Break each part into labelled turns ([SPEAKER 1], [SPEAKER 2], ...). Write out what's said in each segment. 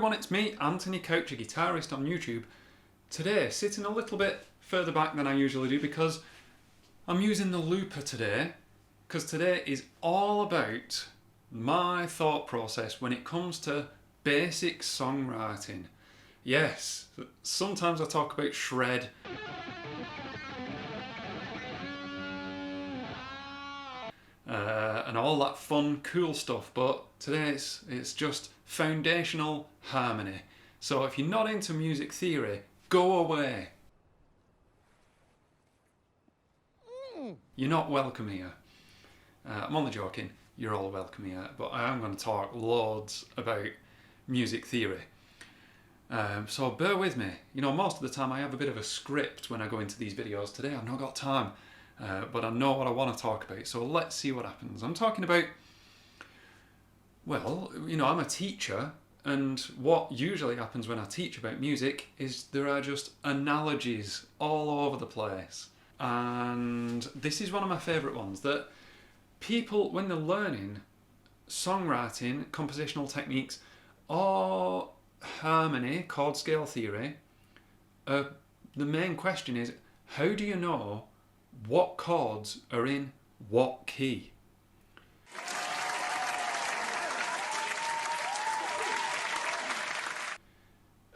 [SPEAKER 1] everyone, it's me, Anthony Couch, a guitarist on YouTube. Today, sitting a little bit further back than I usually do because I'm using the looper today, because today is all about my thought process when it comes to basic songwriting. Yes, sometimes I talk about shred, and all that fun, cool stuff, but today it's just foundational harmony. So if you're not into music theory, go away. You're not welcome here. I'm only joking, you're all welcome here, but I am going to talk loads about music theory. So bear with me. You know, most of the time I have a bit of a script when I go into these videos. Today I've not got time, but I know what I want to talk about, so let's see what happens. I'm talking about, well, you know, I'm a teacher, and what usually happens when I teach about music is there are just analogies all over the place. And this is one of my favourite ones, that people, when they're learning songwriting, compositional techniques, or harmony, chord scale theory, the main question is, how do you know what chords are in what key?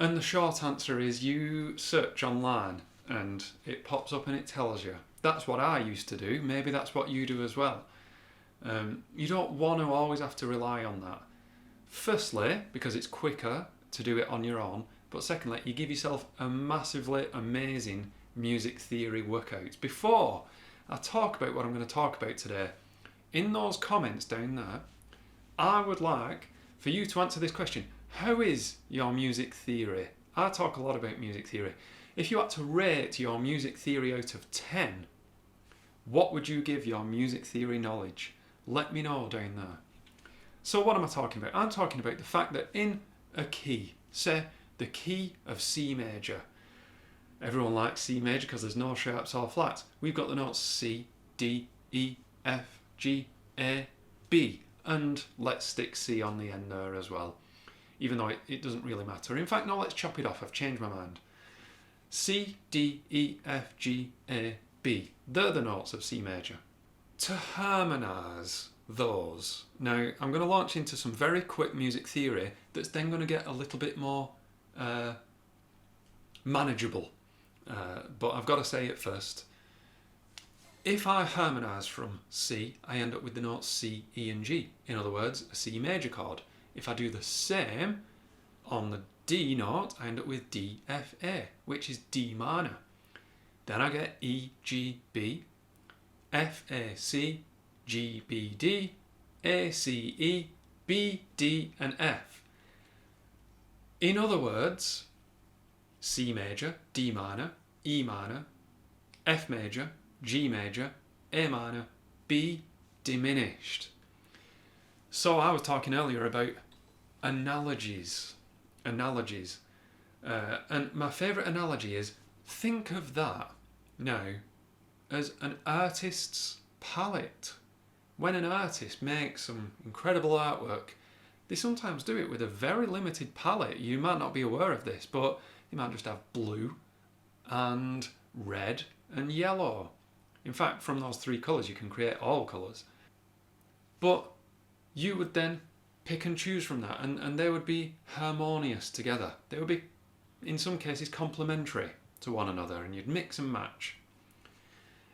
[SPEAKER 1] And the short answer is you search online and it pops up and it tells you. That's what I used to do. Maybe that's what you do as well. You don't want to always have to rely on that. Firstly, because it's quicker to do it on your own, but secondly, you give yourself a massively amazing music theory workout. Before I talk about what I'm going to talk about today, in those comments down there, I would like for you to answer this question. How is your music theory? I talk a lot about music theory. If you had to rate your music theory out of 10, what would you give your music theory knowledge? Let me know down there. So what am I talking about? I'm talking about the fact that in a key, say the key of C major. Everyone likes C major because there's no sharps or flats. We've got the notes C, D, E, F, G, A, B. And let's stick C on the end there as well, even though it doesn't really matter. In fact, no, let's chop it off. I've changed my mind. C, D, E, F, G, A, B. They're the notes of C major. To harmonise those, now I'm going to launch into some very quick music theory that's then going to get a little bit more manageable. But I've got to say it first. If I harmonise from C, I end up with the notes C, E and G. In other words, a C major chord. If I do the same on the D note, I end up with D, F, A, which is D minor. Then I get E, G, B, F, A, C, G, B, D, A, C, E, B, D and F. In other words, C major, D minor, E minor, F major, G major, A minor, B diminished. So I was talking earlier about analogies. And my favourite analogy is, think of that now as an artist's palette. When an artist makes some incredible artwork, they sometimes do it with a very limited palette. You might not be aware of this, but you might just have blue and red and yellow. In fact, from those three colours you can create all colours. But you would then pick and choose from that, and they would be harmonious together. They would be, in some cases, complementary to one another, and you'd mix and match.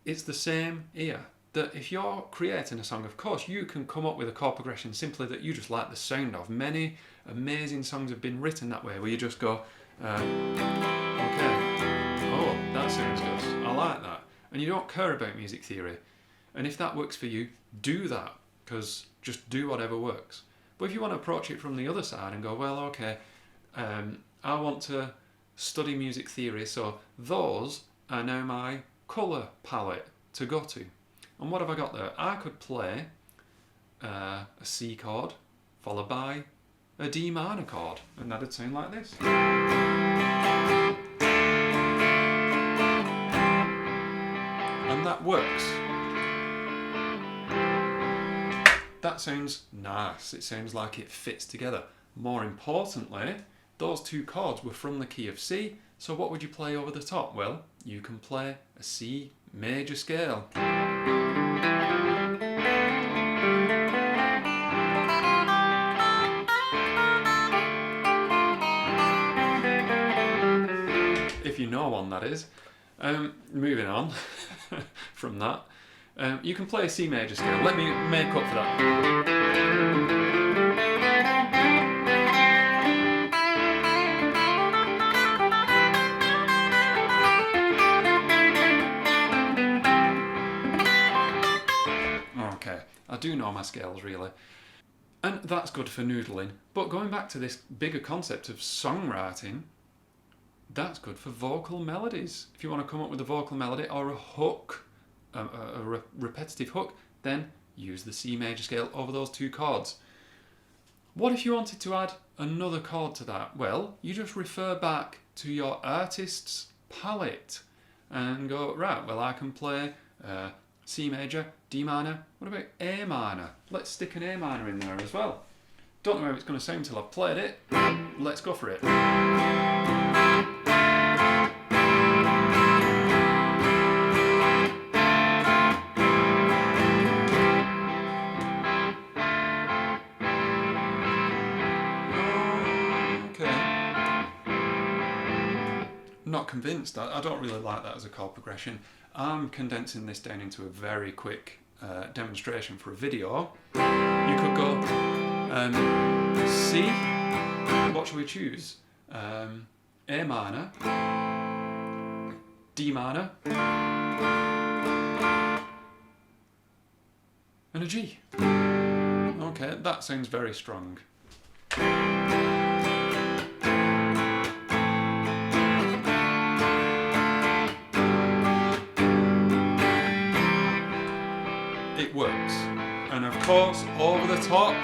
[SPEAKER 1] It's the same here, that if you're creating a song, of course you can come up with a chord progression simply that you just like the sound of. Many amazing songs have been written that way, where you just go, okay, oh, that sounds good, I like that. And you don't care about music theory. And if that works for you, do that, because just do whatever works. But if you want to approach it from the other side and go, well, okay, I want to study music theory, so those are now my colour palette to go to. And what have I got there? I could play a C chord followed by a D minor chord, and that'd sound like this. And that works. That sounds nice. It sounds like it fits together. More importantly, those two chords were from the key of C, so what would you play over the top? Well, you can play a C major scale. If you know one, that is. Moving on from that, you can play a C major scale. Let me make up for that. Okay, I do know my scales really. And that's good for noodling. But going back to this bigger concept of songwriting, that's good for vocal melodies. If you want to come up with a vocal melody or a hook, a repetitive hook, then use the C major scale over those two chords. What if you wanted to add another chord to that? Well, you just refer back to your artist's palette and go, right, well, I can play C major, D minor, what about A minor? Let's stick an A minor in there as well. Don't know how it's going to sound until I've played it. Let's go for it. Not convinced. I don't really like that as a chord progression. I'm condensing this down into a very quick demonstration for a video. You could go C, what should we choose? A minor, D minor, and a G. Okay, that sounds very strong. It works. And of course, over the top,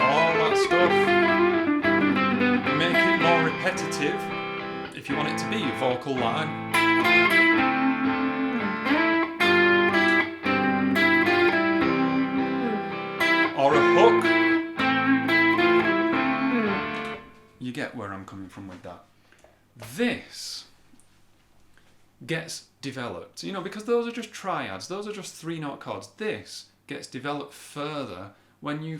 [SPEAKER 1] all that stuff. Make it more repetitive if you want it to be a vocal line. Or a hook. You get where I'm coming from with that. This gets developed, you know, because those are just triads, those are just 3-note chords. This gets developed further when you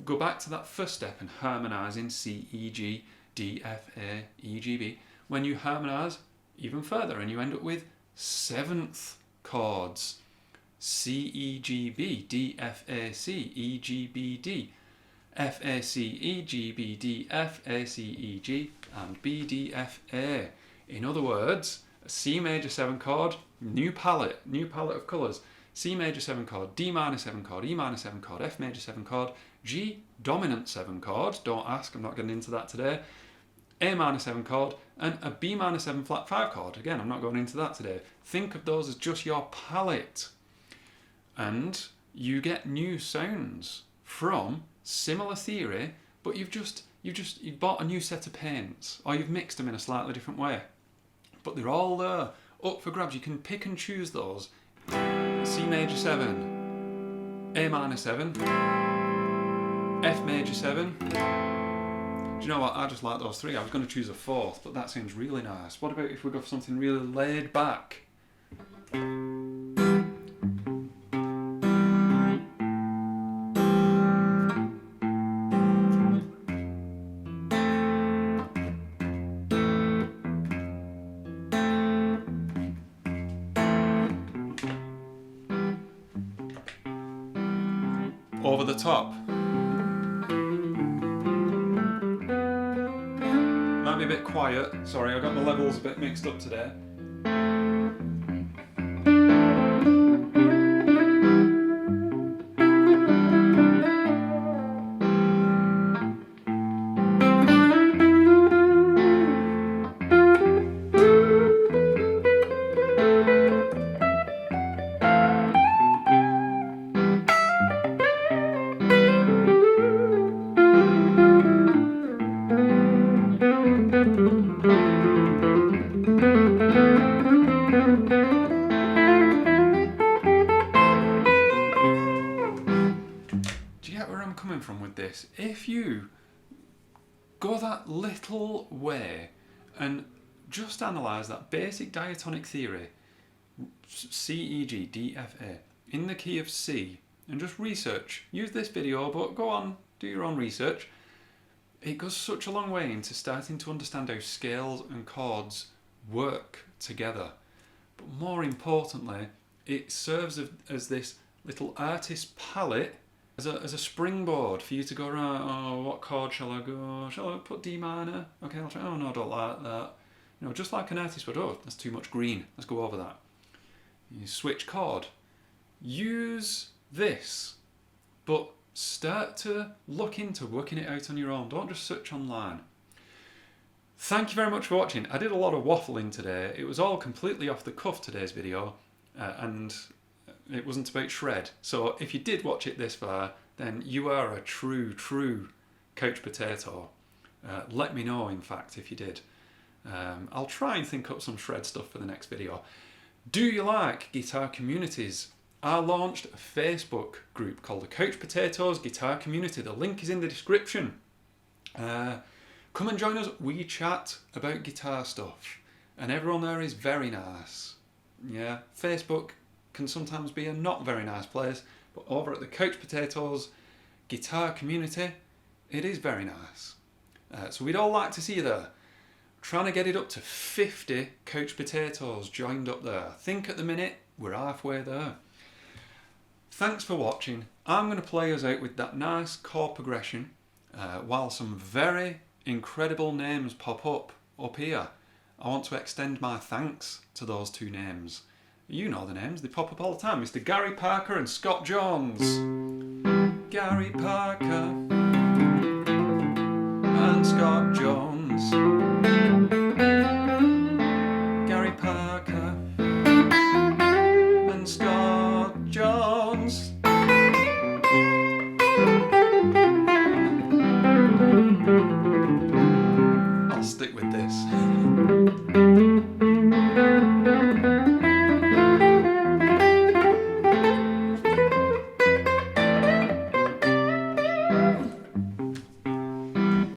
[SPEAKER 1] go back to that first step and harmonise in C, E, G, D, F, A, E, G, B. When you harmonise even further and you end up with 7th chords. C, E, G, B, D, F, A, C, E, G, B, D. F, A, C, E, G, B, D, F, A, C, E, G, and B, D, F, A. In other words, a C major 7 chord, new palette of colours. C major 7 chord, D minor 7 chord, E minor 7 chord, F major 7 chord, G dominant 7 chord, don't ask, I'm not getting into that today, A minor 7 chord, and a B minor 7 flat 5 chord. Again, I'm not going into that today. Think of those as just your palette. And you get new sounds from similar theory, but you've bought a new set of paints, or you've mixed them in a slightly different way. But they're all there, up for grabs. You can pick and choose those. C major 7, A minor 7, F major 7. Do you know what? I just like those 3. I was going to choose a 4th, but that seems really nice. What about if we go for something really laid back? Over the top. Might be a bit quiet. Sorry, I got the levels a bit mixed up today. this. If you go that little way and just analyse that basic diatonic theory, C, E, G, D, F, A, in the key of C, and just research. Use this video, but go on, do your own research. It goes such a long way into starting to understand how scales and chords work together. But more importantly, it serves as this little artist palette, as a springboard for you to go around. Oh, what chord shall I go? Shall I put D minor? Okay, I'll try. Oh no, I don't like that. You know, just like an artist would. Oh, that's too much green. Let's go over that. You switch chord. Use this, but start to look into working it out on your own. Don't just search online. Thank you very much for watching. I did a lot of waffling today. It was all completely off the cuff, today's video, and it wasn't about shred. So if you did watch it this far, then you are a true couch potato. Let me know, in fact, if you did. I'll try and think up some shred stuff for the next video. Do you like guitar communities? I launched a Facebook group called the Couch Potatoes Guitar Community. The link is in the description. Come and join us. We chat about guitar stuff, and everyone there is very nice. Yeah, Facebook can sometimes be a not very nice place, but over at the Couch Potatoes Guitar Community, it is very nice. So we'd all like to see you there. Trying to get it up to 50 Couch Potatoes joined up there. I think at the minute we're halfway there. Thanks for watching. I'm going to play us out with that nice chord progression while some very incredible names pop up here. I want to extend my thanks to those two names. You know the names, they pop up all the time. Mr. Gary Parker and Scott Jones. Gary Parker and Scott Jones.